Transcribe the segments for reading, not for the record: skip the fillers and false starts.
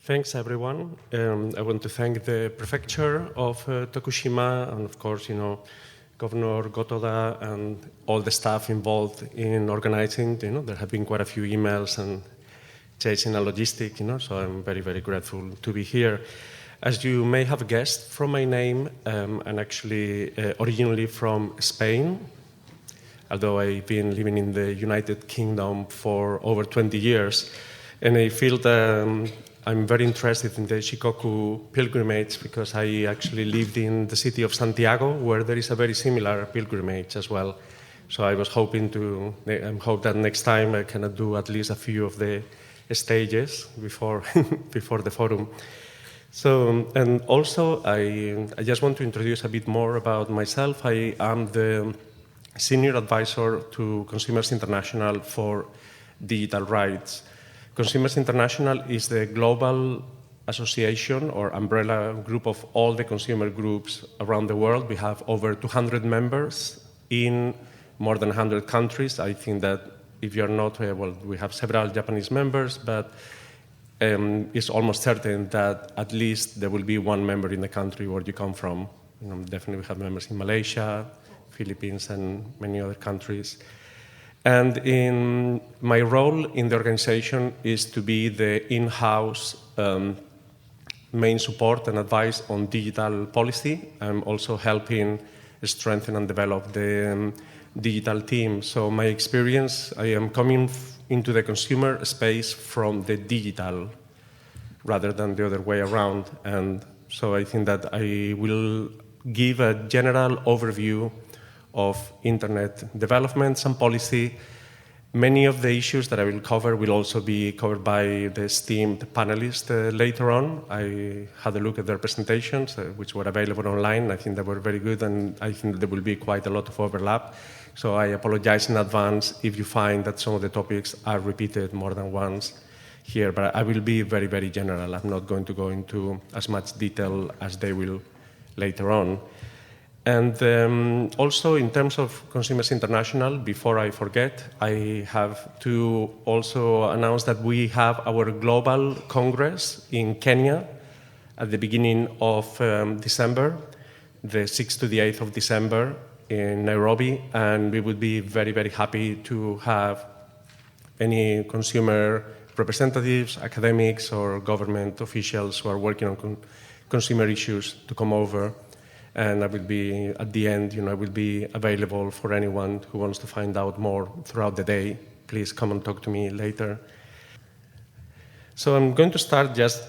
Thanks, everyone. I want to thank the prefecture of Tokushima and, of course, Governor Gotoda and all the staff involved in organizing. There have been quite a few emails and chasing a logistic, so I'm very, very grateful to be here. As you may have guessed from my name, I'm actually originally from Spain, although I've been living in the United Kingdom for over 20 years. And I feel that I'm very interested in the Shikoku pilgrimage because I actually lived in the city of Santiago, where there is a very similar pilgrimage as well. So I was hoping hope that next time I can do at least a few of the stages before the forum. So, and also I just want to introduce a bit more about myself. I am the Senior Advisor to Consumers International for Digital Rights. Consumers International is the global association or umbrella group of all the consumer groups around the world. We have over 200 members in more than 100 countries. I think that if you're not, we have several Japanese members, but it's almost certain that at least there will be one member in the country where you come from. Definitely we have members in Malaysia, Philippines, and many other countries. And in my role in the organization is to be the in-house main support and advice on digital policy. I'm also helping strengthen and develop the digital team. So my experience, I am coming into the consumer space from the digital rather than the other way around. And so I think that I will give a general overview of internet developments and policy. Many of the issues that I will cover will also be covered by the esteemed panelists later on. I had a look at their presentations, which were available online. I think they were very good, and I think there will be quite a lot of overlap. So I apologize in advance if you find that some of the topics are repeated more than once here, but I will be very, very general. I'm not going to go into as much detail as they will later on. And also in terms of Consumers International, before I forget, I have to also announce that we have our global congress in Kenya at the beginning of December, the 6th to the 8th of December in Nairobi, and we would be very, very happy to have any consumer representatives, academics, or government officials who are working on consumer issues to come over. And I will be, at the end, I will be available for anyone who wants to find out more throughout the day. Please come and talk to me later. So I'm going to start just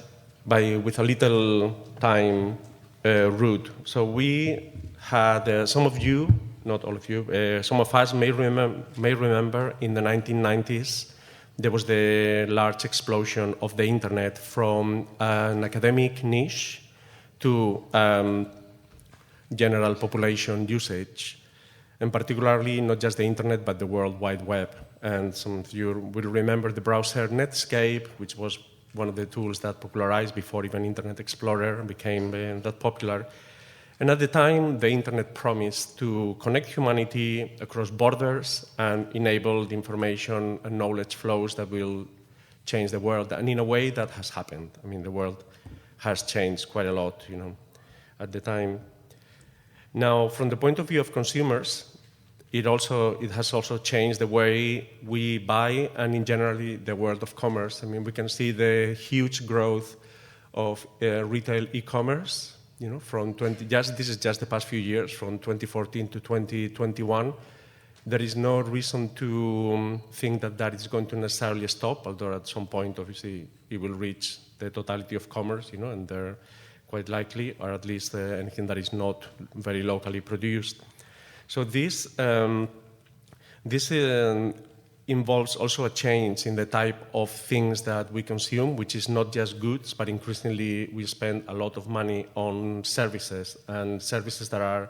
with a little time route. So we had, some of you, not all of you, some of us may remember in the 1990s, there was the large explosion of the internet from an academic niche to general population usage, and particularly not just the internet, but the World Wide Web. And some of you will remember the browser Netscape, which was one of the tools that popularized before even Internet Explorer became that popular. And at the time, the internet promised to connect humanity across borders and enable the information and knowledge flows that will change the world. And in a way, that has happened. I mean, the world has changed quite a lot, at the time. Now, from the point of view of consumers, it has also changed the way we buy and, in generally, the world of commerce. I mean, we can see the huge growth of retail e-commerce. This is just the past few years, from 2014 to 2021. There is no reason to think that is going to necessarily stop, although at some point, obviously, it will reach the totality of commerce, and there quite likely, or at least anything that is not very locally produced. So this involves also a change in the type of things that we consume, which is not just goods, but increasingly we spend a lot of money on services, and services that are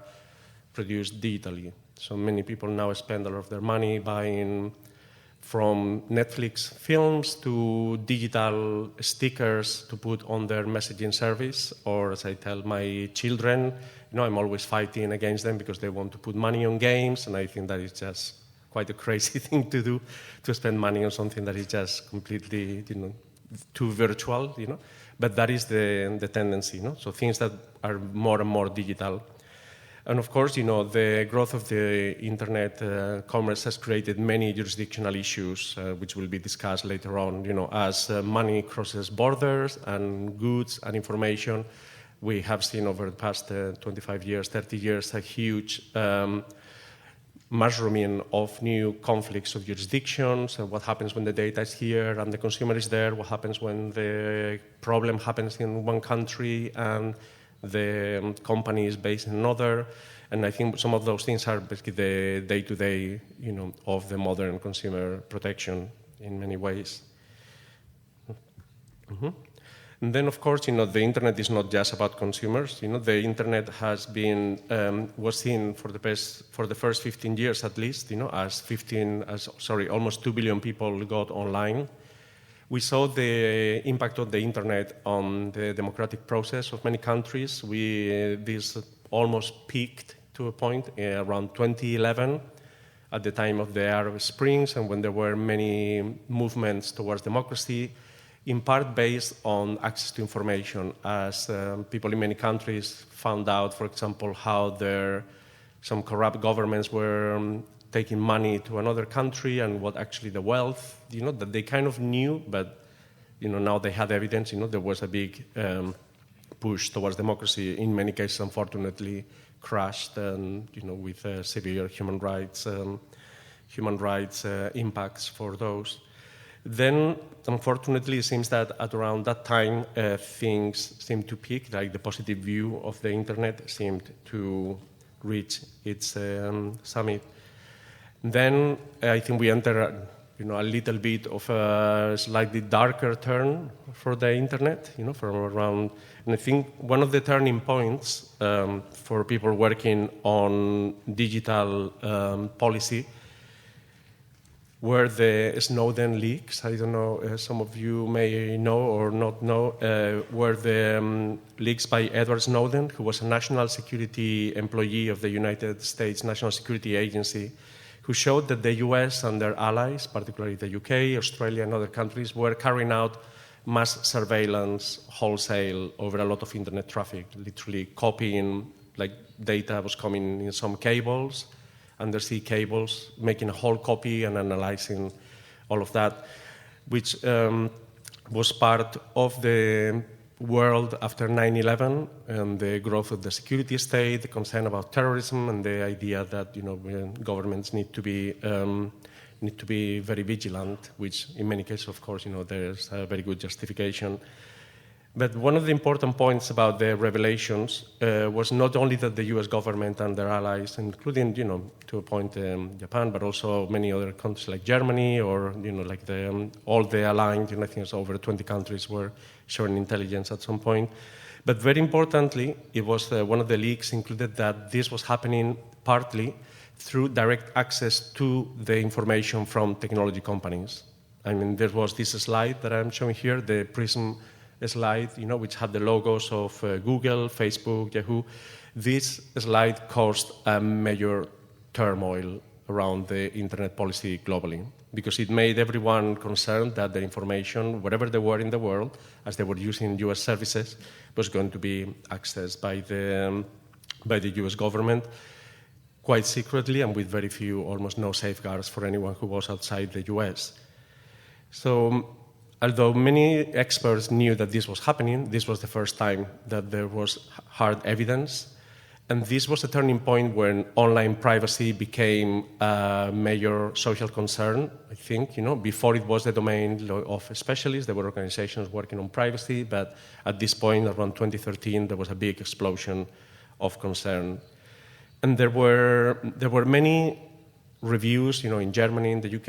produced digitally. So many people now spend a lot of their money buying from Netflix films to digital stickers to put on their messaging service, or as I tell my children, I'm always fighting against them because they want to put money on games, and I think that is just quite a crazy thing to do, to spend money on something that is just completely, too virtual, but that is the tendency, So things that are more and more digital. And of course, the growth of the internet commerce has created many jurisdictional issues, which will be discussed later on. As money crosses borders and goods and information, we have seen over the past 25 years, 30 years, a huge mushrooming of new conflicts of jurisdictions, and what happens when the data is here and the consumer is there, what happens when the problem happens in one country and the company is based in another. And I think some of those things are basically the day-to-day, of the modern consumer protection in many ways. Mm-hmm. And then, of course, the internet is not just about consumers. The internet has been was seen for the first 15 years at least, almost 2 billion people got online. We saw the impact of the internet on the democratic process of many countries. This almost peaked to a point around 2011, at the time of the Arab Springs, and when there were many movements towards democracy, in part based on access to information, as people in many countries found out, for example, how some corrupt governments were taking money to another country and what actually the wealth, that they kind of knew, but, now they had evidence, there was a big push towards democracy, in many cases, unfortunately, crashed and, with severe human rights impacts for those. Then, unfortunately, it seems that at around that time, things seemed to peak, like the positive view of the internet seemed to reach its summit. Then I think we enter, a little bit of a slightly darker turn for the internet, from around. And I think one of the turning points for people working on digital policy were the Snowden leaks. I don't know, some of you may know or not know, were the leaks by Edward Snowden, who was a national security employee of the United States National Security Agency, who showed that the US and their allies, particularly the UK, Australia, and other countries, were carrying out mass surveillance wholesale over a lot of internet traffic, literally copying, like data was coming in some cables, undersea cables, making a whole copy and analyzing all of that, which was part of the world after 9/11 and the growth of the security state, the concern about terrorism, and the idea that governments need to be very vigilant, which in many cases, of course, there's a very good justification. But one of the important points about the revelations was not only that the U.S. government and their allies, including, to a point Japan, but also many other countries like Germany or, like all the aligned, I think it's over 20 countries were sharing intelligence at some point. But very importantly, it was one of the leaks included that this was happening partly through direct access to the information from technology companies. I mean, there was this slide that I'm showing here, the PRISM slide, which had the logos of Google, Facebook, Yahoo. This slide caused a major turmoil around the internet policy globally, because it made everyone concerned that the information, wherever they were in the world, as they were using US services, was going to be accessed by the US government quite secretly and with very few, almost no safeguards for anyone who was outside the US. So, although many experts knew that this was happening, this was the first time that there was hard evidence. And this was a turning point when online privacy became a major social concern, I think. Before it was the domain of specialists. There were organizations working on privacy, but at this point, around 2013, there was a big explosion of concern. And there were many reviews, in Germany, in the UK,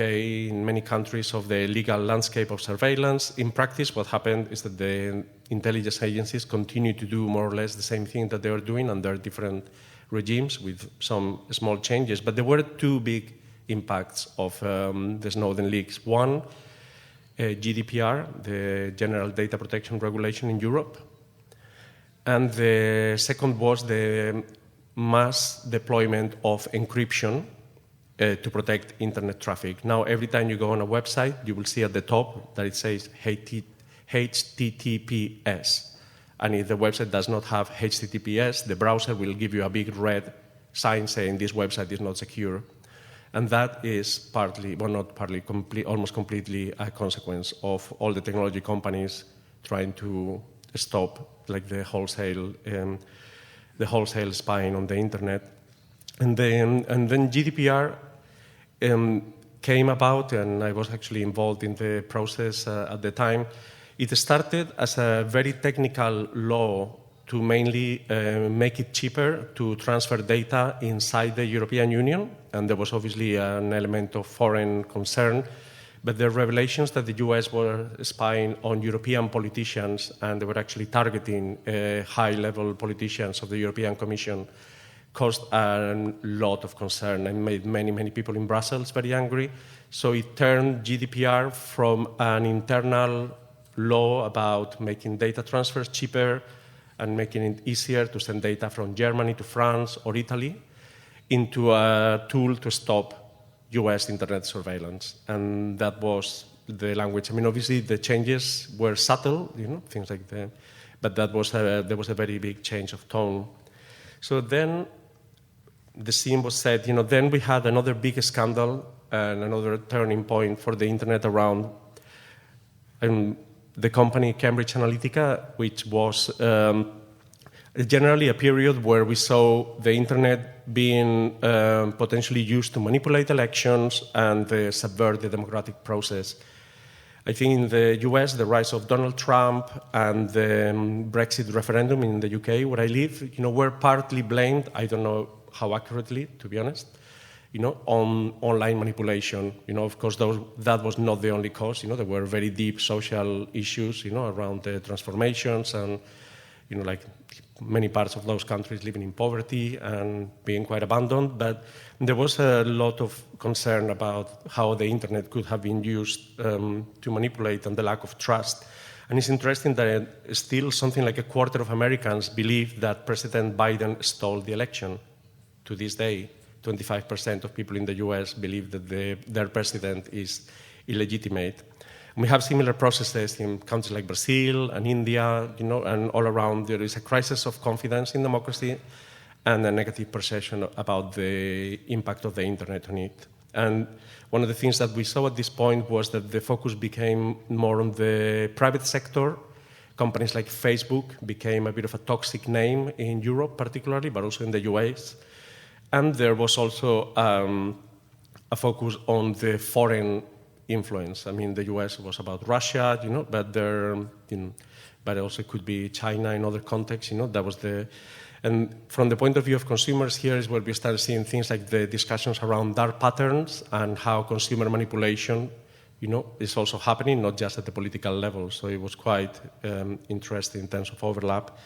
in many countries of the legal landscape of surveillance. In practice, what happened is that the intelligence agencies continue to do more or less the same thing that they were doing under different regimes with some small changes. But there were two big impacts of the Snowden leaks. One, GDPR, the General Data Protection Regulation in Europe. And the second was the mass deployment of encryption to protect internet traffic. Now, every time you go on a website, you will see at the top that it says HTTPS. And if the website does not have HTTPS, the browser will give you a big red sign saying this website is not secure. And that is partly, well, not partly, almost completely a consequence of all the technology companies trying to stop like the wholesale spying on the internet. And then GDPR came about, and I was actually involved in the process at the time. It started as a very technical law to mainly make it cheaper to transfer data inside the European Union, and there was obviously an element of foreign concern. But the revelations that the US were spying on European politicians, and they were actually targeting high-level politicians of the European Commission, caused a lot of concern and made many, many people in Brussels very angry. So it turned GDPR from an internal law about making data transfers cheaper and making it easier to send data from Germany to France or Italy into a tool to stop US internet surveillance. And that was the language. I mean, obviously the changes were subtle, things like that, but there was a very big change of tone. So then the scene was set. Then we had another big scandal and another turning point for the internet around the company Cambridge Analytica, which was generally a period where we saw the internet being potentially used to manipulate elections and subvert the democratic process. I think in the US, the rise of Donald Trump and the Brexit referendum in the UK, where I live, were partly blamed, I don't know how accurately, to be honest, on online manipulation. Of course, that was not the only cause. There were very deep social issues, around the transformations and, like many parts of those countries living in poverty and being quite abandoned. But there was a lot of concern about how the internet could have been used to manipulate and the lack of trust. And it's interesting that still something like a quarter of Americans believe that President Biden stole the election. To this day, 25% of people in the US believe that their president is illegitimate. And we have similar processes in countries like Brazil and India, and all around there is a crisis of confidence in democracy and a negative perception about the impact of the internet on it. And one of the things that we saw at this point was that the focus became more on the private sector. Companies like Facebook became a bit of a toxic name in Europe particularly, but also in the US. And there was also a focus on the foreign influence. I mean, the US was about Russia, but also could be China in other contexts. That was and from the point of view of consumers, here is where we started seeing things like the discussions around dark patterns and how consumer manipulation, is also happening, not just at the political level. So it was quite interesting in terms of overlap.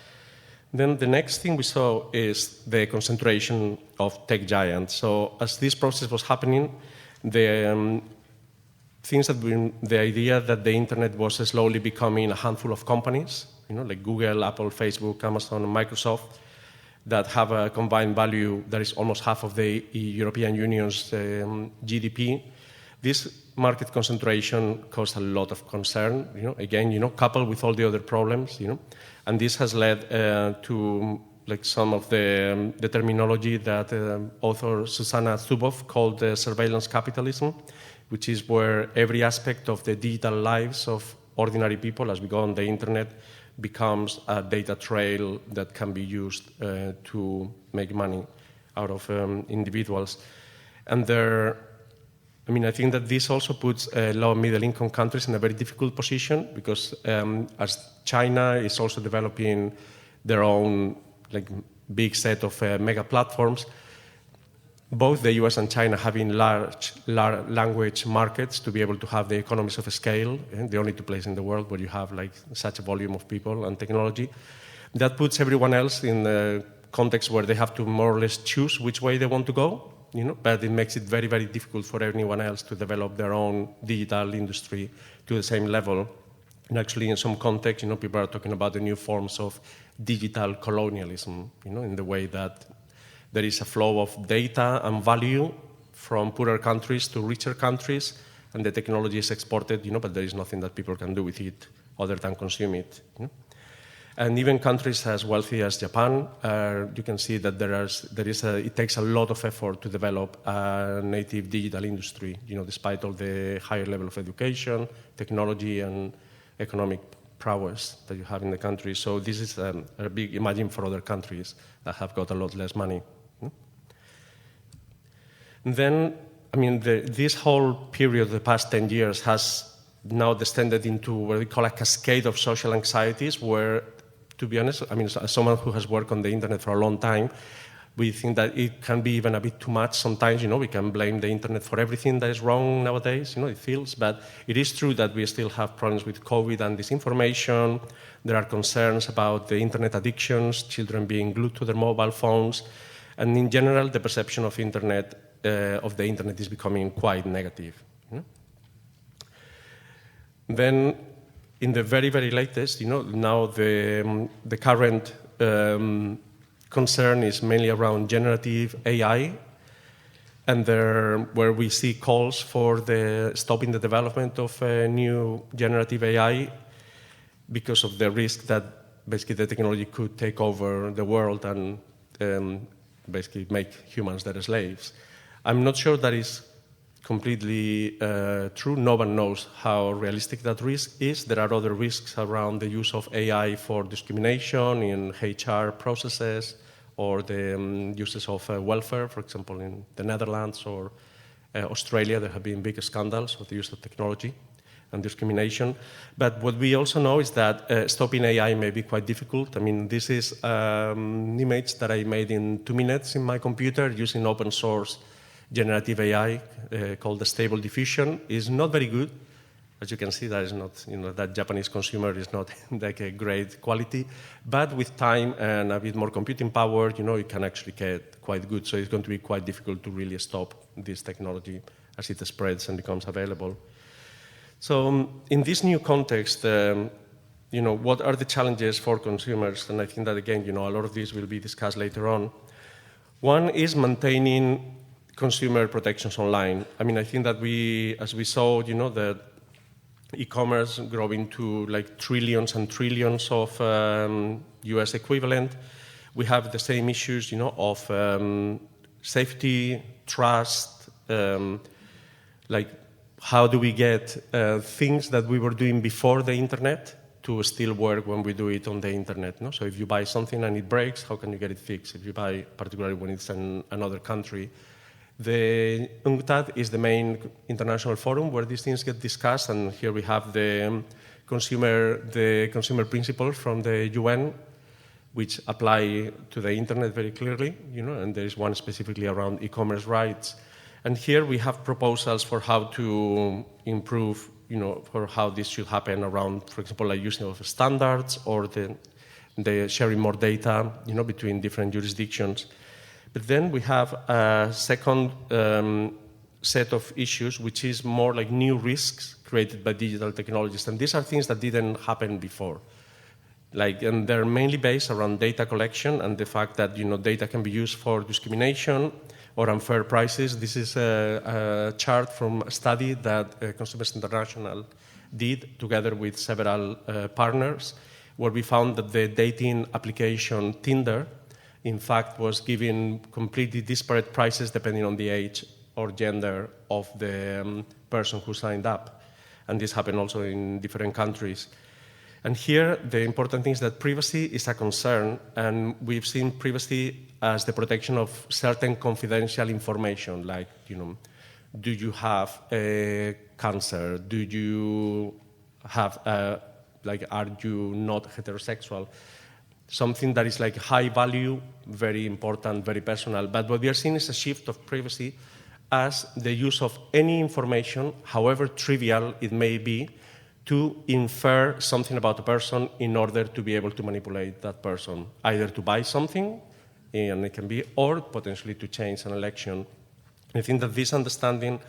Then the next thing we saw is the concentration of tech giants. So as this process was happening, the idea that the internet was slowly becoming a handful of companies, like Google, Apple, Facebook, Amazon, and Microsoft, that have a combined value that is almost half of the European Union's GDP. This market concentration caused a lot of concern, again, coupled with all the other problems, and this has led to like some of the terminology that author Susanna Zuboff called surveillance capitalism, which is where every aspect of the digital lives of ordinary people as we go on the internet becomes a data trail that can be used to make money out of individuals. And I think that this also puts low and middle-income countries in a very difficult position because as China is also developing their own big set of mega platforms, both the US and China having large language markets to be able to have the economies of scale, the only two places in the world where you have such a volume of people and technology, that puts everyone else in a context where they have to more or less choose which way they want to go. But it makes it very, very difficult for anyone else to develop their own digital industry to the same level. And actually, in some context, people are talking about the new forms of digital colonialism, in the way that there is a flow of data and value from poorer countries to richer countries, and the technology is exported, but there is nothing that people can do with it other than consume it. And even countries as wealthy as Japan, you can see that it takes a lot of effort to develop a native digital industry, despite all the higher level of education, technology, and economic prowess that you have in the country. So this is a big imagine for other countries that have got a lot less money. And then, this whole period, the past 10 years, has now descended into what we call a cascade of social anxieties where, to be honest, as someone who has worked on the internet for a long time, we think that it can be even a bit too much sometimes. We can blame the internet for everything that is wrong nowadays, it feels. But it is true that we still have problems with COVID and disinformation. There are concerns about the internet addictions, children being glued to their mobile phones. And in general, the perception of the internet is becoming quite negative. Then, in the very, very latest, now the current concern is mainly around generative AI, and where we see calls for stopping the development of new generative AI because of the risk that basically the technology could take over the world and basically make humans their slaves. I'm not sure that is completely true. No one knows how realistic that risk is. There are other risks around the use of AI for discrimination in HR processes or the uses of welfare, for example, in the Netherlands or Australia. There have been big scandals of the use of technology and discrimination. But what we also know is that stopping AI may be quite difficult. This is an image that I made in 2 minutes in my computer using open source generative AI called the Stable Diffusion. Is not very good. As you can see, that is not, that Japanese consumer is not like a great quality. But with time and a bit more computing power, it can actually get quite good. So it's going to be quite difficult to really stop this technology as it spreads and becomes available. So in this new context, what are the challenges for consumers? And I think that, again, a lot of this will be discussed later on. One is maintaining consumer protections online. I think that as we saw, that e-commerce growing to like trillions and trillions of US equivalent, we have the same issues, of safety, trust, like how do we get things that we were doing before the internet to still work when we do it on the internet. No? So if you buy something and it breaks, how can you get it fixed? If you buy, particularly when it's in another country. The UNCTAD is the main international forum where these things get discussed, and here we have the consumer principles from the UN, which apply to the internet very clearly, and there is one specifically around e-commerce rights. And here we have proposals for how to improve, for how this should happen around, for example, like using of standards or the sharing more data, between different jurisdictions. But then we have a second set of issues, which is more like new risks created by digital technologies. And these are things that didn't happen before. And they're mainly based around data collection and the fact that, data can be used for discrimination or unfair prices. This is a chart from a study that Consumers International did together with several partners, where we found that the dating application Tinder, in fact, was giving completely disparate prices depending on the age or gender of the person who signed up. And this happened also in different countries. And here, the important thing is that privacy is a concern, and we've seen privacy as the protection of certain confidential information, like, do you have cancer? Do you have, are you not heterosexual? Something that is like high value, very important, very personal. But what we are seeing is a shift of privacy as the use of any information, however trivial it may be, to infer something about a person in order to be able to manipulate that person, either to buy something, and it can be, or potentially to change an election. I think that this understanding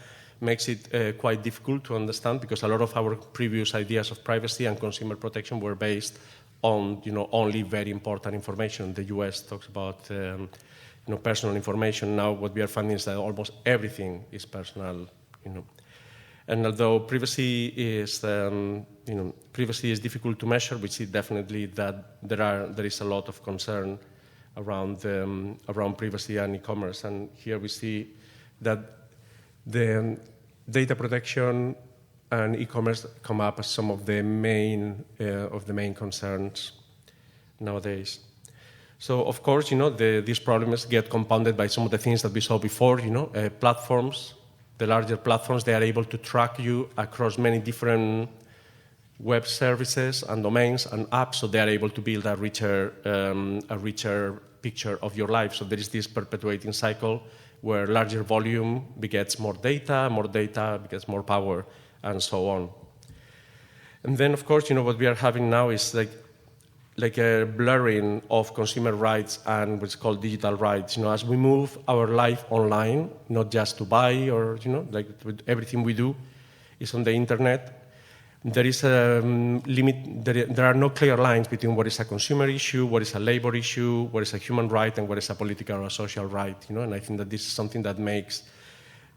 makes it quite difficult to understand, because a lot of our previous ideas of privacy and consumer protection were based on only very important information. The US talks about personal information. Now what we are finding is that almost everything is personal. And although privacy is difficult to measure, we see definitely that there is a lot of concern around privacy and e-commerce. And here we see that the data protection and e-commerce come up as some of the main concerns nowadays. So, of course, these problems get compounded by some of the things that we saw before. Platforms, the larger platforms, they are able to track you across many different web services and domains and apps, so they are able to build a richer picture of your life. So there is this perpetuating cycle where larger volume begets more data begets more power, and so on. And then, of course, what we are having now is like a blurring of consumer rights and what's called digital rights. As we move our life online, not just to buy or, like everything we do is on the internet, there is a limit. There are no clear lines between what is a consumer issue, what is a labor issue, what is a human right, and what is a political or a social right. And I think that this is something that makes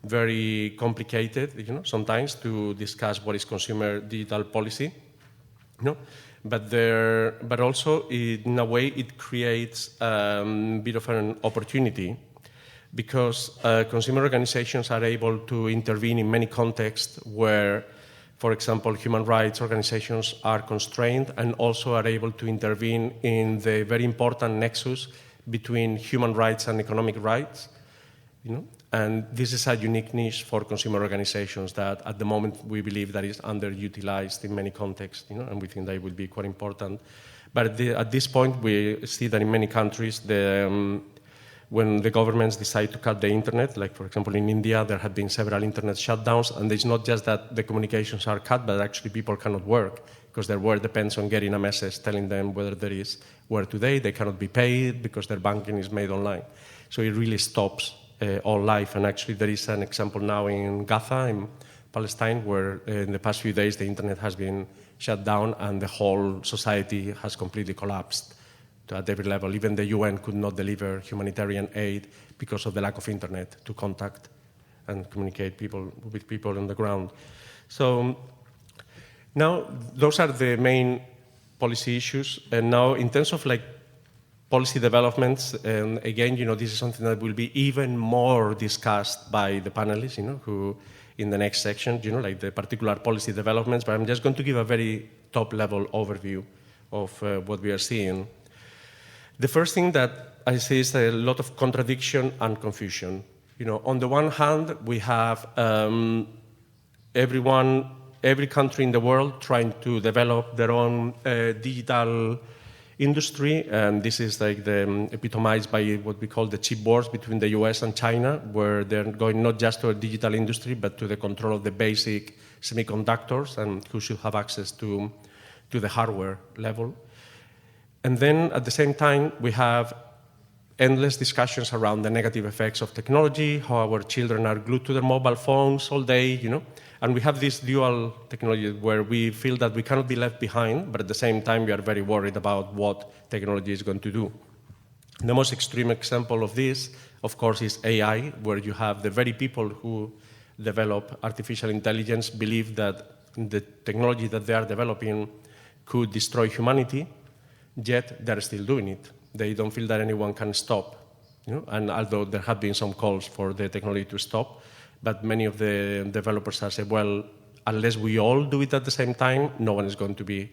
very complicated, sometimes to discuss what is consumer digital policy. But also, in a way, it creates a bit of an opportunity because consumer organizations are able to intervene in many contexts where, for example, human rights organizations are constrained, and also are able to intervene in the very important nexus between human rights and economic rights. And this is a unique niche for consumer organizations that at the moment we believe that is underutilized in many contexts, and we think that it would be quite important. But at this point, we see that in many countries, when the governments decide to cut the internet, like for example in India, there have been several internet shutdowns, and it's not just that the communications are cut, but actually people cannot work because their work depends on getting a message telling them whether there is work today. They cannot be paid because their banking is made online. So it really stops all life. And actually there is an example now in Gaza, in Palestine, where in the past few days the internet has been shut down and the whole society has completely collapsed at every level. Even the UN could not deliver humanitarian aid because of the lack of internet to contact and communicate with people on the ground. So now those are the main policy issues. And now in terms of policy developments, and again, this is something that will be even more discussed by the panelists, who in the next section, like the particular policy developments, but I'm just going to give a very top-level overview of what we are seeing. The first thing that I see is a lot of contradiction and confusion. On the one hand, we have every country in the world trying to develop their own digital industry, and this is epitomized by what we call the chip wars between the US and China, where they're going not just to a digital industry, but to the control of the basic semiconductors and who should have access to the hardware level. And then at the same time, we have endless discussions around the negative effects of technology, how our children are glued to their mobile phones all day, And we have this dual technology where we feel that we cannot be left behind, but at the same time, we are very worried about what technology is going to do. The most extreme example of this, of course, is AI, where you have the very people who develop artificial intelligence believe that the technology that they are developing could destroy humanity, yet they're still doing it. They don't feel that anyone can stop. And although there have been some calls for the technology to stop, but many of the developers have said, well, unless we all do it at the same time, no one is going to be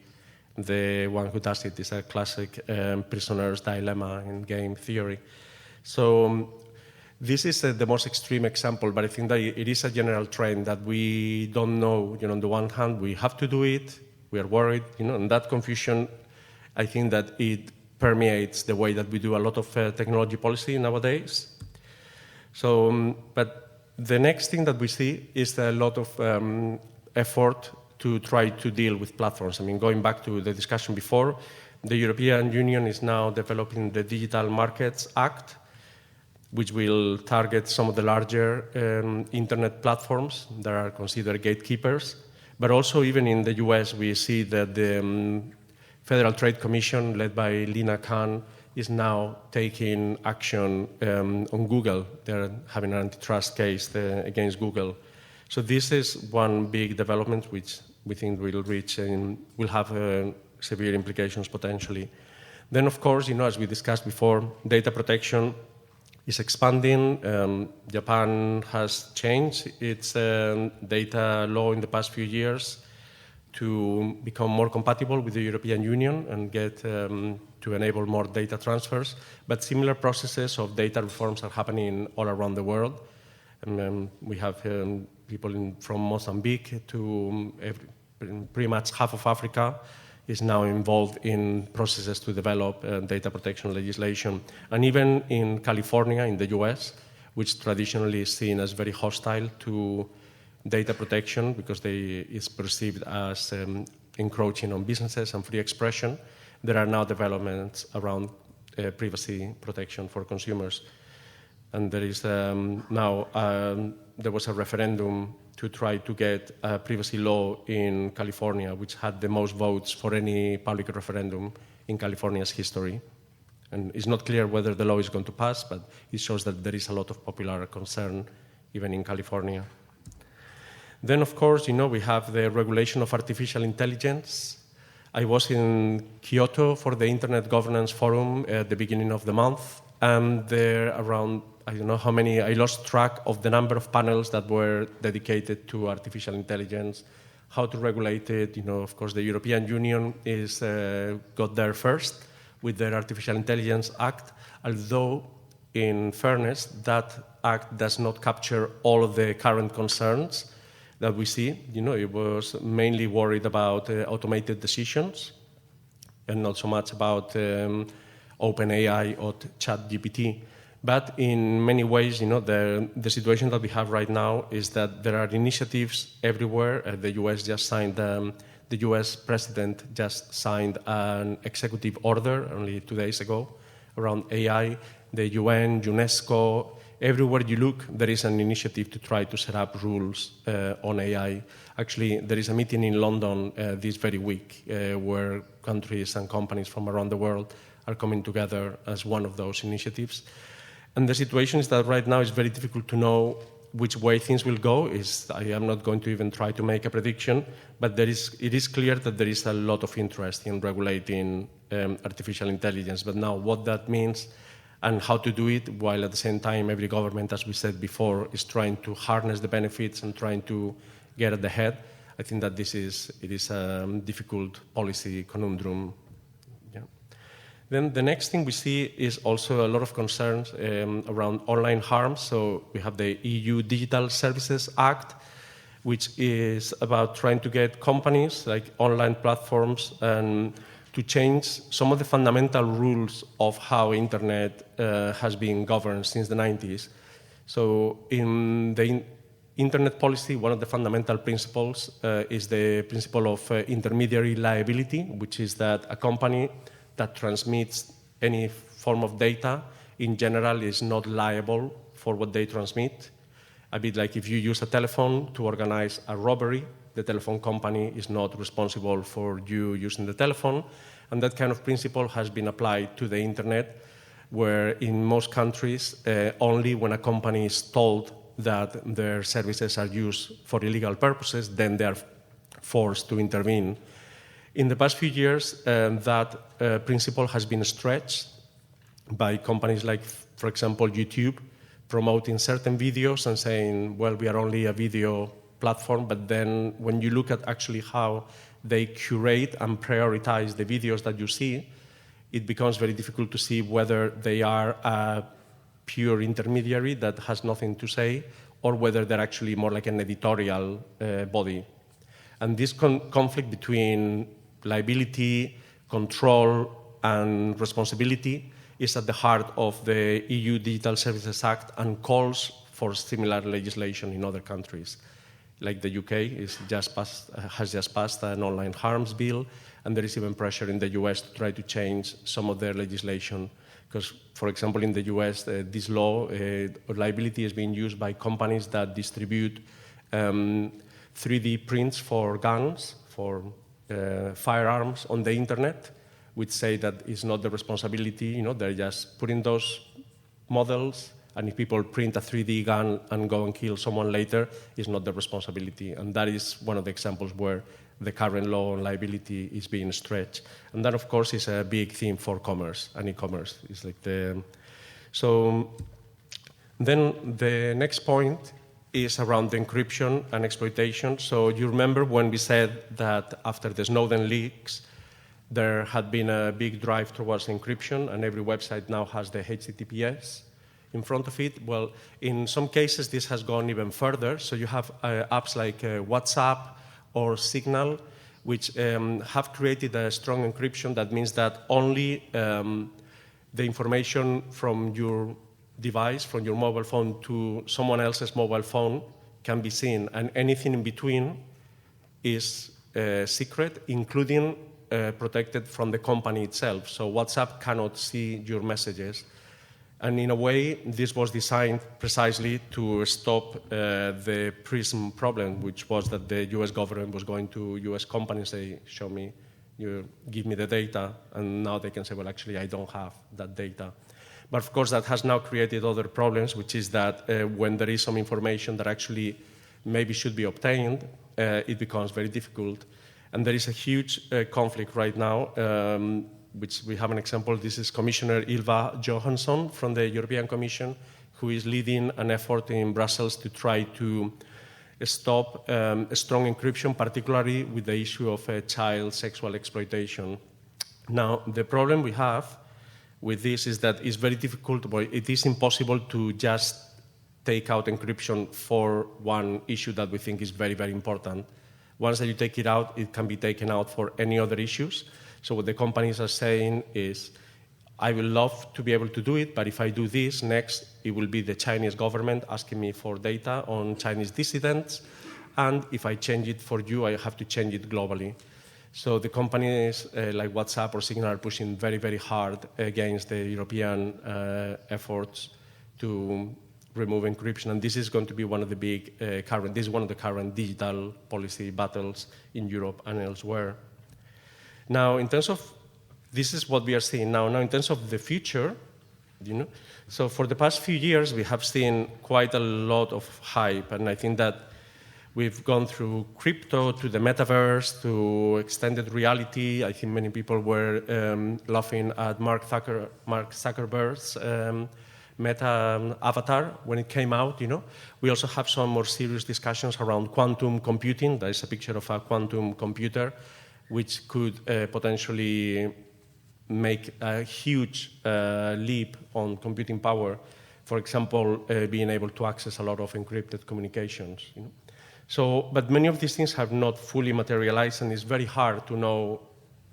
the one who does it. It's a classic prisoner's dilemma in game theory. So this is the most extreme example, but I think that it is a general trend that we don't know. On the one hand, we have to do it. We are worried, and that confusion, I think that it permeates the way that we do a lot of technology policy nowadays. So, but the next thing that we see is a lot of effort to try to deal with platforms. Going back to the discussion before, the European Union is now developing the Digital Markets Act, which will target some of the larger internet platforms that are considered gatekeepers. But also, even in the US, we see that the Federal Trade Commission, led by Lina Khan, is now taking action on Google. They're having an antitrust case against Google. So this is one big development which we think will reach and will have severe implications potentially. Then, of course, as we discussed before, data protection is expanding. Japan has changed its data law in the past few years to become more compatible with the European Union and get to enable more data transfers. But similar processes of data reforms are happening all around the world. And we have people from Mozambique to pretty much half of Africa is now involved in processes to develop data protection legislation. And even in California, in the US, which traditionally is seen as very hostile to data protection because it's perceived as encroaching on businesses and free expression, there are now developments around privacy protection for consumers. And there is now, there was a referendum to try to get a privacy law in California, which had the most votes for any public referendum in California's history. And it's not clear whether the law is going to pass, but it shows that there is a lot of popular concern, even in California. Then, of course, we have the regulation of artificial intelligence. I was in Kyoto for the Internet Governance Forum at the beginning of the month, and there around, I don't know how many, I lost track of the number of panels that were dedicated to artificial intelligence, how to regulate it. Of course, the European Union got there first with their Artificial Intelligence Act, although, in fairness, that act does not capture all of the current concerns that we see. It was mainly worried about automated decisions and not so much about OpenAI or ChatGPT. But in many ways, the situation that we have right now is that there are initiatives everywhere. The US president just signed an executive order only 2 days ago around AI. The UN, UNESCO, everywhere you look, there is an initiative to try to set up rules on AI. Actually, there is a meeting in London this very week where countries and companies from around the world are coming together as one of those initiatives. And the situation is that right now it's very difficult to know which way things will go. I am not going to even try to make a prediction, but it is clear that there is a lot of interest in regulating artificial intelligence. But now what that means and how to do it, while at the same time every government, as we said before, is trying to harness the benefits and trying to get at the head, I think that it is a difficult policy conundrum. Then the next thing we see is also a lot of concerns around online harm. So we have the EU Digital Services Act, which is about trying to get companies like online platforms and to change some of the fundamental rules of how internet has been governed since the 90s. So in the internet policy, one of the fundamental principles is the principle of intermediary liability, which is that a company that transmits any form of data in general is not liable for what they transmit. A bit like if you use a telephone to organize a robbery, the telephone company is not responsible for you using the telephone. And that kind of principle has been applied to the internet, where in most countries, only when a company is told that their services are used for illegal purposes, then they are forced to intervene. In the past few years, that principle has been stretched by companies like, for example, YouTube, promoting certain videos and saying, well, we are only a video platform, but then when you look at actually how they curate and prioritize the videos that you see, it becomes very difficult to see whether they are a pure intermediary that has nothing to say or whether they're actually more like an editorial body. And this conflict between liability, control, and responsibility is at the heart of the EU Digital Services Act and calls for similar legislation in other countries. Like the UK has just passed an online harms bill, and there is even pressure in the US to try to change some of their legislation. Because, for example, in the US, this law, liability is being used by companies that distribute 3D prints for guns, for firearms on the internet, which say that it's not the responsibility, they're just putting those models And if people print a 3D gun and go and kill someone later, it's not their responsibility. And that is one of the examples where the current law on liability is being stretched. And that, of course, is a big theme for commerce and e-commerce. It's like so then the next point is around the encryption and exploitation. So you remember when we said that after the Snowden leaks, there had been a big drive towards encryption, and every website now has the HTTPS in front of it. Well, in some cases, this has gone even further. So you have apps like WhatsApp or Signal, which have created a strong encryption. That means that only the information from your device, from your mobile phone to someone else's mobile phone can be seen, and anything in between is secret, including protected from the company itself. So WhatsApp cannot see your messages. And in a way, this was designed precisely to stop the PRISM problem, which was that the US government was going to US companies and say, show me, you give me the data, and now they can say, well, actually, I don't have that data. But of course, that has now created other problems, which is that when there is some information that actually maybe should be obtained, it becomes very difficult. And there is a huge conflict right now, which we have an example. This is Commissioner Ylva Johansson from the European Commission, who is leading an effort in Brussels to try to stop strong encryption, particularly with the issue of child sexual exploitation. Now, the problem we have with this is that it's very difficult, but it is impossible to just take out encryption for one issue that we think is very, very important. Once that you take it out, it can be taken out for any other issues. So what the companies are saying is, I will love to be able to do it, but if I do this, next it will be the Chinese government asking me for data on Chinese dissidents, and if I change it for you, I have to change it globally. So the companies like WhatsApp or Signal are pushing very, very hard against the European efforts to remove encryption, and this is going to be one of the big this is one of the current digital policy battles in Europe and elsewhere. Now, in terms of, this is what we are seeing now. Now, in terms of the future, so for the past few years, we have seen quite a lot of hype, and I think that we've gone through crypto to the metaverse to extended reality. I think many people were laughing at Mark Zuckerberg's Meta avatar when it came out. We also have some more serious discussions around quantum computing. There is a picture of a quantum computer, which could potentially make a huge leap on computing power. For example, being able to access a lot of encrypted communications. So, but many of these things have not fully materialized, and it's very hard to know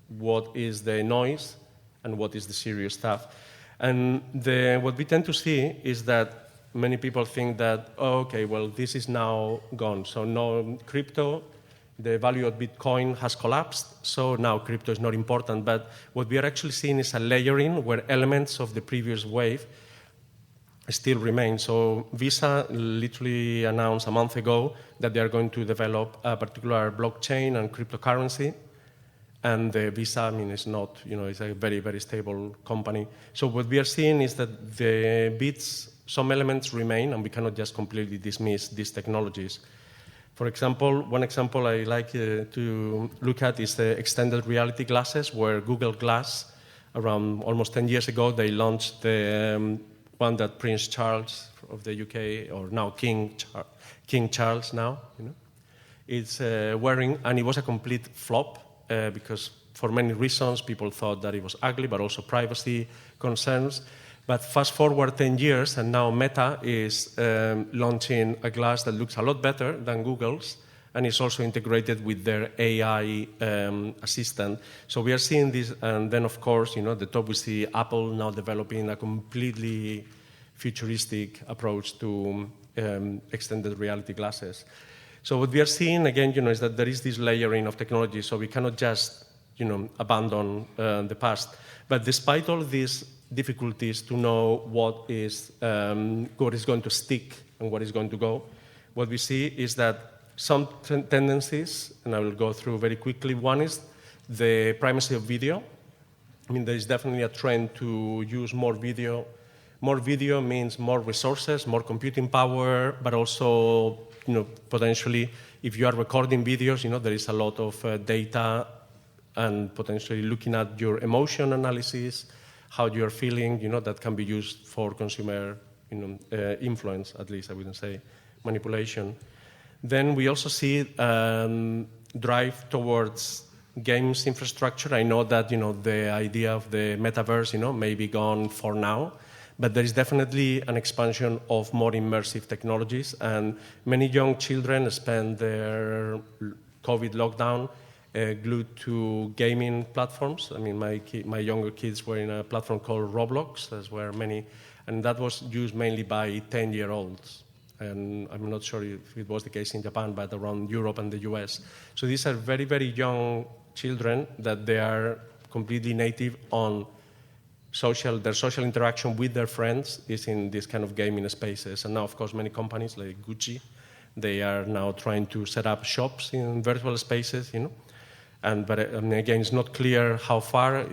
what is the noise and what is the serious stuff. And what we tend to see is that many people think that, oh, okay, well, this is now gone. So no crypto, the value of Bitcoin has collapsed, so now crypto is not important. But what we are actually seeing is a layering where elements of the previous wave still remain. So Visa literally announced a month ago that they are going to develop a particular blockchain and cryptocurrency. And the Visa, I mean, it's not, it's a very, very stable company. So what we are seeing is that the bits, some elements remain, and we cannot just completely dismiss these technologies. For example, one example I like to look at is the extended reality glasses, where Google Glass, around almost 10 years ago, they launched the one that Prince Charles of the UK, or now King Charles now, is wearing, and it was a complete flop. Because for many reasons, people thought that it was ugly, but also privacy concerns. But fast forward 10 years, and now Meta is launching a glass that looks a lot better than Google's, and is also integrated with their AI assistant. So we are seeing this, and then, of course, the top we see Apple now developing a completely futuristic approach to extended reality glasses. So what we are seeing, again, is that there is this layering of technology, so we cannot just, abandon the past. But despite all these difficulties to know what is going to stick and what is going to go, what we see is that some tendencies, and I will go through very quickly. One is the primacy of video. I mean, there is definitely a trend to use more video more video means more resources, more computing power, but also, potentially, if you are recording videos, there is a lot of data and potentially looking at your emotion analysis, how you're feeling, that can be used for consumer influence, at least I wouldn't say manipulation. Then we also see drive towards games infrastructure. I know that the idea of the metaverse may be gone for now, but there is definitely an expansion of more immersive technologies, and many young children spend their COVID lockdown glued to gaming platforms. I mean, my younger kids were in a platform called Roblox, as were many, and that was used mainly by 10-year-olds. And I'm not sure if it was the case in Japan, but around Europe and the US. So these are very, very young children that they are completely native on their social interaction with their friends is in this kind of gaming spaces. And now, of course, many companies like Gucci, they are now trying to set up shops in virtual spaces, But again, it's not clear how far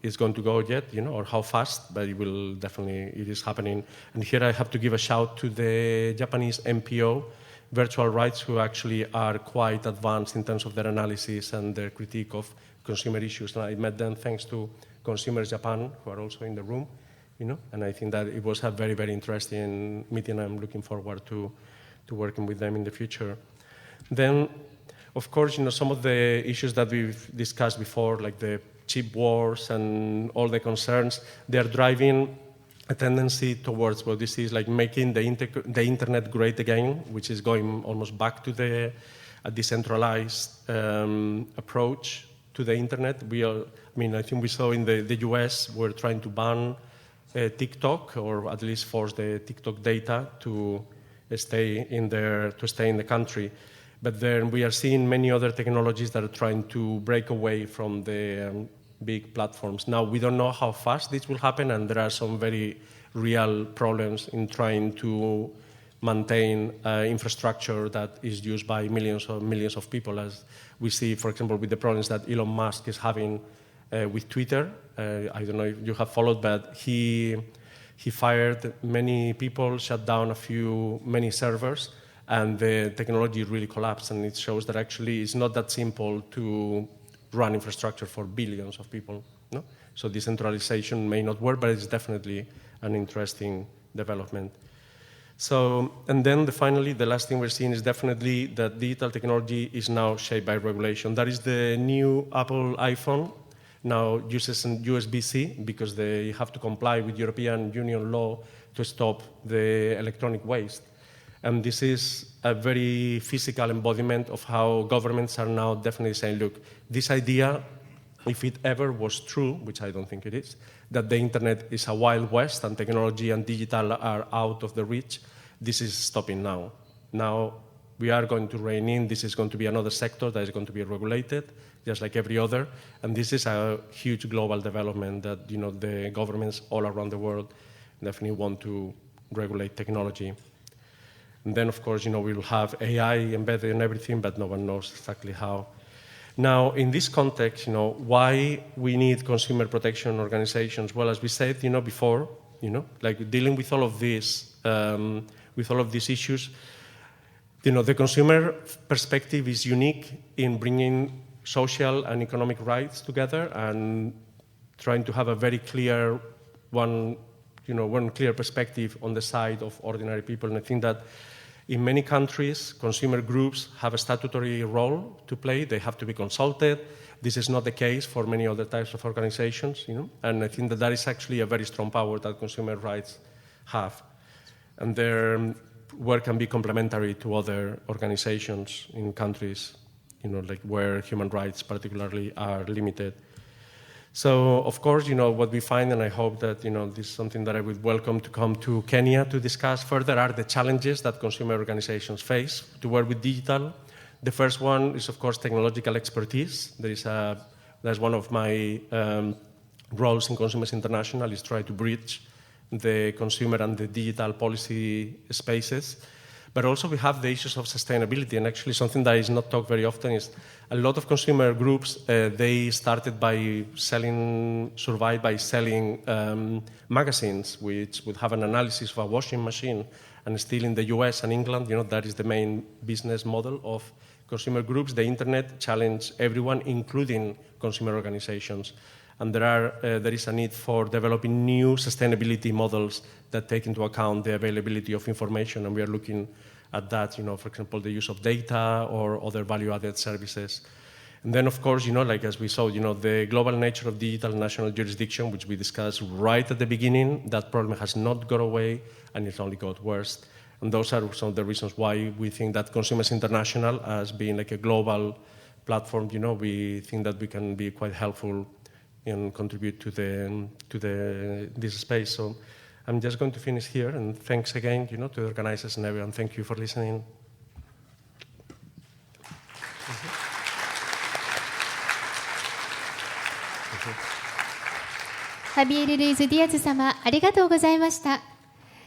it's going to go yet, or how fast, but it is happening. And here I have to give a shout to the Japanese MPO, Virtual Rights, who actually are quite advanced in terms of their analysis and their critique of consumer issues. And I met them thanks to Consumers Japan, who are also in the room, and I think that it was a very, very interesting meeting. I'm looking forward to working with them in the future. Then, of course, some of the issues that we've discussed before, like the chip wars and all the concerns, they are driving a tendency towards what this is like making the internet great again, which is going almost back to a decentralized approach to the internet. I think we saw in the US, we're trying to ban TikTok, or at least force the TikTok data to stay in the country. But then we are seeing many other technologies that are trying to break away from the big platforms. Now, we don't know how fast this will happen, and there are some very real problems in trying to maintain infrastructure that is used by millions of people, as we see, for example, with the problems that Elon Musk is having with Twitter. I don't know if you have followed, but he fired many people, shut down many servers, and the technology really collapsed. And it shows that actually it's not that simple to run infrastructure for billions of people. No? So decentralization may not work, but it's definitely an interesting development. So, and then finally, the last thing we're seeing is definitely that digital technology is now shaped by regulation. That is the new Apple iPhone now uses an USB-C because they have to comply with European Union law to stop the electronic waste. And this is a very physical embodiment of how governments are now definitely saying, look, this idea, if it ever was true, which I don't think it is, that the internet is a wild west and technology and digital are out of the reach, this is stopping now. Now we are going to rein in. This is going to be another sector that is going to be regulated, just like every other. And this is a huge global development that the governments all around the world definitely want to regulate technology. And then, of course, we'll have AI embedded in everything, but no one knows exactly how. Now, in this context, why we need consumer protection organizations? Well, as we said, before, like dealing with all of this, with all of these issues, the consumer perspective is unique in bringing social and economic rights together and trying to have a very clear one clear perspective on the side of ordinary people. And I think that in many countries, consumer groups have a statutory role to play. They have to be consulted. This is not the case for many other types of organizations, And I think that is actually a very strong power that consumer rights have. And their work can be complementary to other organizations in countries, like where human rights particularly are limited. So, of course, what we find, and I hope that, this is something that I would welcome to come to Kenya to discuss further, are the challenges that consumer organizations face to work with digital. The first one is, of course, technological expertise. That's one of my roles in Consumers International, is try to bridge the consumer and the digital policy spaces. But also we have the issues of sustainability, and actually something that is not talked very often is a lot of consumer groups, they started by survived by selling magazines, which would have an analysis of a washing machine, and still in the US and England, that is the main business model of consumer groups. The internet challenged everyone, including consumer organizations. And there is a need for developing new sustainability models that take into account the availability of information, and we are looking at that, for example, the use of data or other value-added services. And then, of course, like as we saw, the global nature of digital national jurisdiction, which we discussed right at the beginning, that problem has not gone away, and it's only got worse. And those are some of the reasons why we think that Consumers International, as being like a global platform, we think that we can be quite helpful and contribute to this space. So I'm just going to finish here, and thanks again, to the organizers and everyone. Thank you for listening.ハビエル・ルイズ・ディアズ様、ありがとうございました。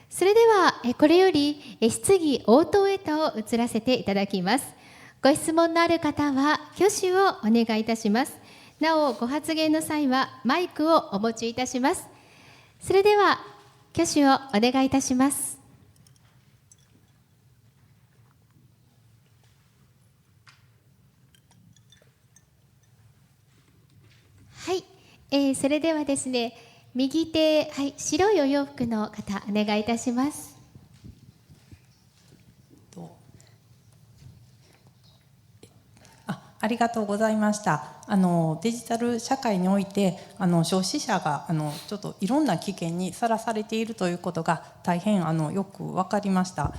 それではこれより質疑応答へと移らせていただきます。ご質問のある方は挙手をお願いいたします。なお、ご発言の際はマイクをお持ちいたします。それでは、挙手をお願いいたします。はい、それではですね、右手、白いお洋服の方、お願いいたします。ありがとうございました。デジタル社会において消費者がちょっといろんな危険にさらされているということが大変よく分かりました。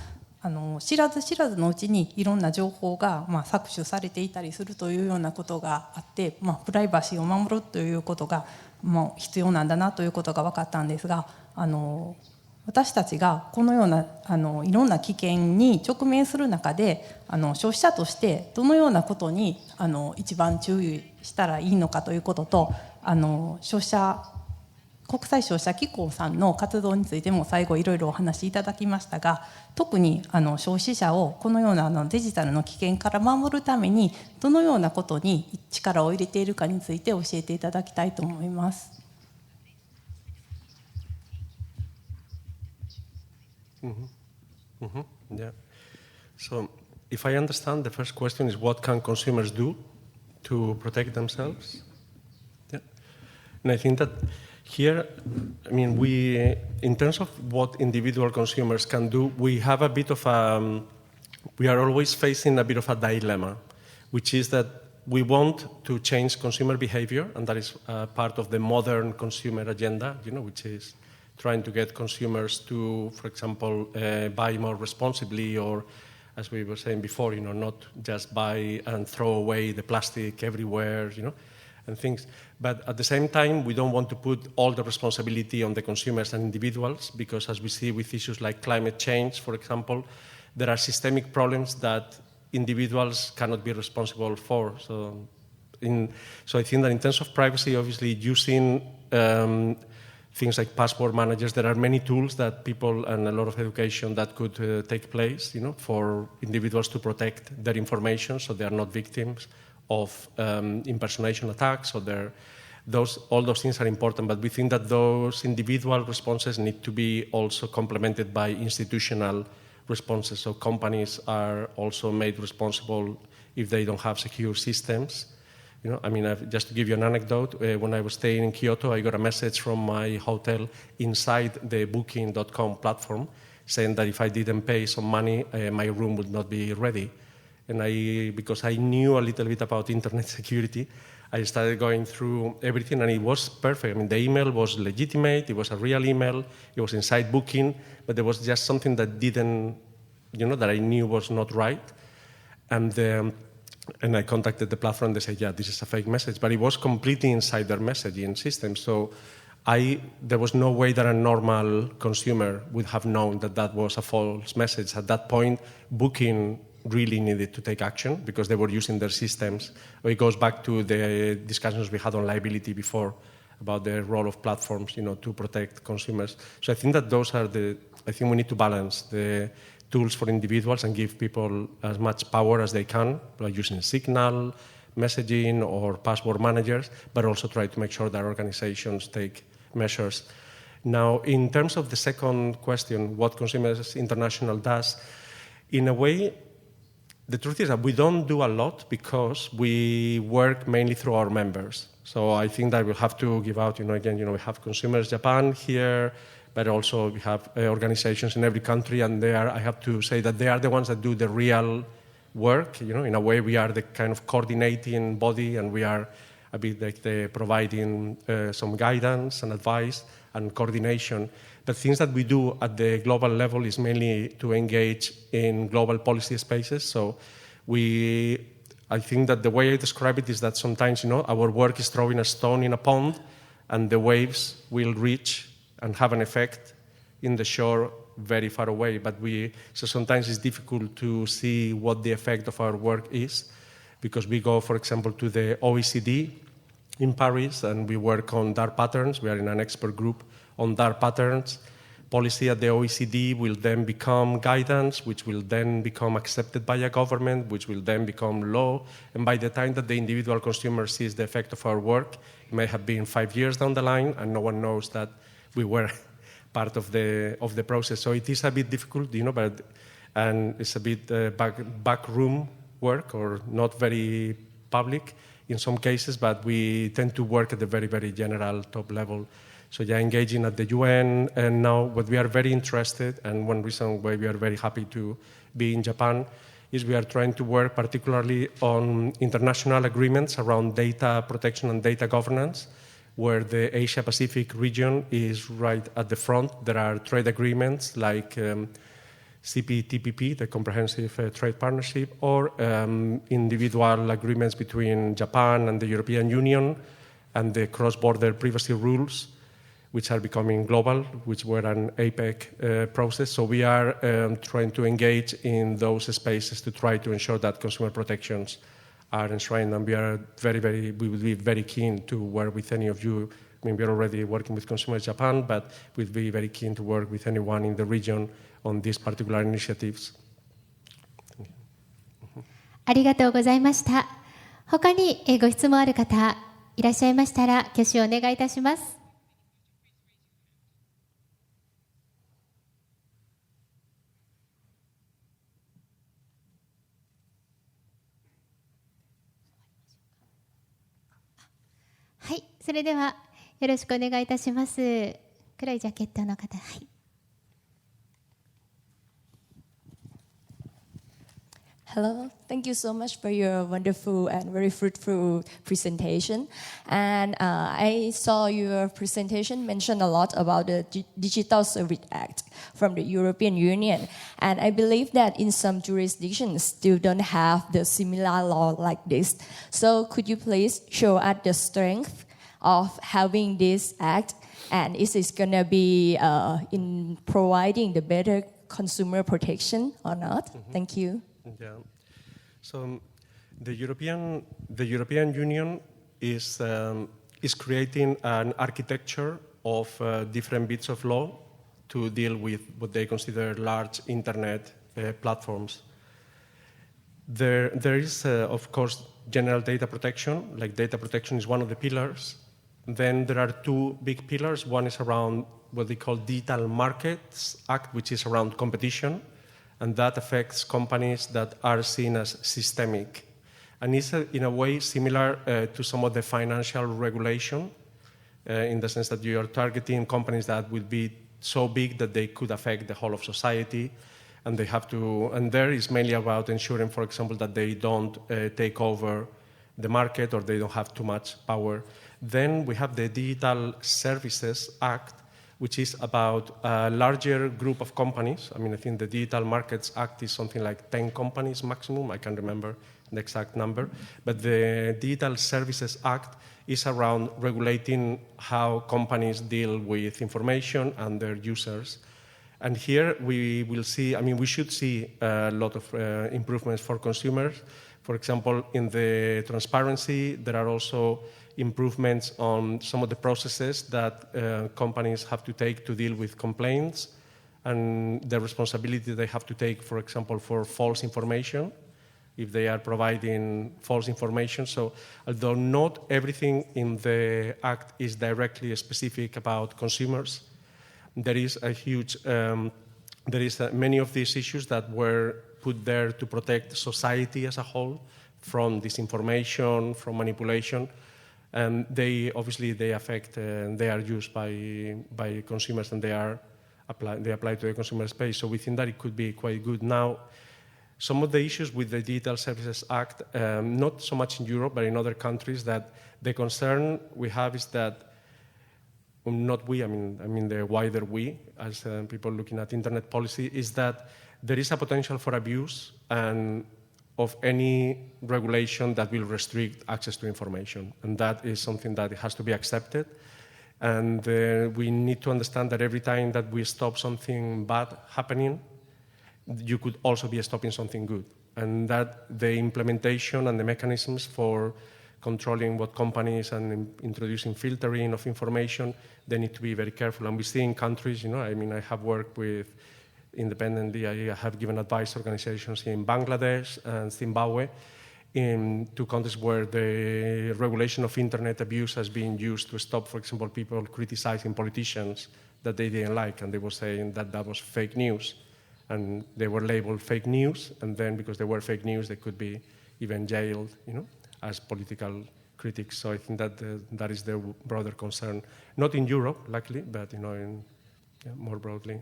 知らず知らずのうちにいろんな情報が搾取されていたりするというようなことがあって、プライバシーを守るということが必要なんだなということが分かったんですが、私たちがこのようないろんな危険に直面する中で消費者としてどのようなことに一番注意したらいいのかということと、国際消費者機構さんの活動についても最後いろいろお話しいただきましたが、特に消費者をこのようなデジタルの危険から守るためにどのようなことに力を入れているかについて教えていただきたいと思います。Yeah. So, if I understand, the first question is what can consumers do to protect themselves? Yeah. And I think that here, in terms of what individual consumers can do, we have a bit of we are always facing a bit of a dilemma, which is that we want to change consumer behavior, and that is part of the modern consumer agenda, which is trying to get consumers to, for example, buy more responsibly, or, as we were saying before, not just buy and throw away the plastic everywhere, and things. But at the same time, we don't want to put all the responsibility on the consumers and individuals, because as we see with issues like climate change, for example, there are systemic problems that individuals cannot be responsible for. So I think that in terms of privacy, obviously using things like password managers, there are many tools that people and a lot of education that could take place, for individuals to protect their information so they are not victims of impersonation attacks. All those things are important, but we think that those individual responses need to be also complemented by institutional responses. So companies are also made responsible if they don't have secure systems. Just to give you an anecdote, when I was staying in Kyoto, I got a message from my hotel inside the Booking.com platform saying that if I didn't pay some money, my room would not be ready. And because I knew a little bit about internet security, I started going through everything, and it was perfect. The email was legitimate, it was a real email, it was inside Booking, but there was just something that that I knew was not right. And I contacted the platform, they said, yeah, this is a fake message. But it was completely inside their messaging system. So there was no way that a normal consumer would have known that that was a false message. At that point, Booking really needed to take action because they were using their systems. It goes back to the discussions we had on liability before about the role of platforms, to protect consumers. So I think that those are I think we need to balance the tools for individuals and give people as much power as they can by using Signal, messaging, or password managers, but also try to make sure that organizations take measures. Now, in terms of the second question, what Consumers International does, in a way, the truth is that we don't do a lot because we work mainly through our members. So I think that we'll have to give out, again, we have Consumers Japan here, but also we have organizations in every country, and I have to say that they are the ones that do the real work. In a way, we are the kind of coordinating body, and we are a bit like the providing some guidance and advice and coordination. The things that we do at the global level is mainly to engage in global policy spaces. So I think that the way I describe it is that sometimes, our work is throwing a stone in a pond, and the waves will reach and have an effect in the shore very far away. So sometimes it's difficult to see what the effect of our work is, because we go, for example, to the OECD in Paris, and we work on dark patterns. We are in an expert group on dark patterns. Policy at the OECD will then become guidance, which will then become accepted by a government, which will then become law. And by the time that the individual consumer sees the effect of our work, it may have been 5 years down the line, and no one knows that we were part of the process. So it is a bit difficult, and it's a bit backroom work, or not very public in some cases, but we tend to work at the very, very general top level. So engaging at the UN, and now what we are very interested, and one reason why we are very happy to be in Japan, is we are trying to work particularly on international agreements around data protection and data governance, where the Asia-Pacific region is right at the front. There are trade agreements like CPTPP, the Comprehensive Trade Partnership, or individual agreements between Japan and the European Union, and the cross-border privacy rules, which are becoming global, which were an APEC process. So we are trying to engage in those spaces to try to ensure that consumer protections are enshrined, and we will be very keen to work with any of you. I mean, we're already working with Consumers Japan, but we'll be very keen to work with anyone in the region on these particular initiatives. ありがとうございました。他にご質問ある方いらっしゃいましたら挙手をお願いいたします。はい、それではよろしくお願いいたします。黒いジャケットの方、はい。Hello, thank you so much for your wonderful and very fruitful presentation. And I saw your presentation mention a lot about the Digital Service Act from the European Union. And I believe that in some jurisdictions still don't have the similar law like this. So could you please show us the strength of having this act? And is it going to be in providing the better consumer protection or not? Mm-hmm. Thank you. Yeah. So the European Union is creating an architecture of different bits of law to deal with what they consider large internet platforms. There is, of course, general data protection. Like data protection is one of the pillars. Then there are two big pillars. One is around what they call Digital Markets Act, which is around competition. And that affects companies that are seen as systemic. And it's in a way similar to some of the financial regulation, in the sense that you are targeting companies that will be so big that they could affect the whole of society. And they have to, and there is mainly about ensuring, for example, that they don't take over the market, or they don't have too much power. Then we have the Digital Services Act, which is about a larger group of companies. I mean, I think the Digital Markets Act is something like 10 companies maximum. I can't remember the exact number. But the Digital Services Act is around regulating how companies deal with information and their users. And here we will see, I mean, we should see a lot of improvements for consumers. For example, in the transparency, there are also improvements on some of the processes that companies have to take to deal with complaints and the responsibility they have to take, for example, for false information, if they are providing false information. So although not everything in the Act is directly specific about consumers, there is a huge, many of these issues that were put there to protect society as a whole from disinformation, from manipulation, and they affect, they are used by consumers, and they apply to the consumer space. So we think that it could be quite good. Now, some of the issues with the Digital Services Act, not so much in Europe, but in other countries, that the concern we have is that, not we, I mean the wider we, as people looking at internet policy, is that there is a potential for abuse and of any regulation that will restrict access to information. And that is something that has to be accepted. And we need to understand that every time that we stop something bad happening, you could also be stopping something good. And that the implementation and the mechanisms for controlling what companies and introducing filtering of information, they need to be very careful. And we see in countries, I have worked with independently, I have given advice to organizations in Bangladesh and Zimbabwe, in two countries where the regulation of internet abuse has been used to stop, for example, people criticizing politicians that they didn't like, and they were saying that that was fake news. And they were labeled fake news, and then because they were fake news, they could be even jailed, as political critics. So I think that that is the broader concern, not in Europe, luckily, but more broadly.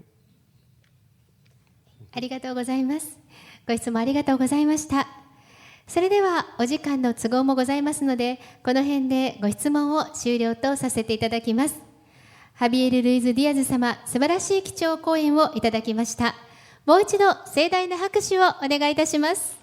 ありがとうございます。ご質問ありがとうございました。それではお時間の都合もございますので、この辺でご質問を終了とさせていただきます。ハビエル・ルイズ・ディアズ様、素晴らしい基調講演をいただきました。もう一度盛大な拍手をお願いいたします。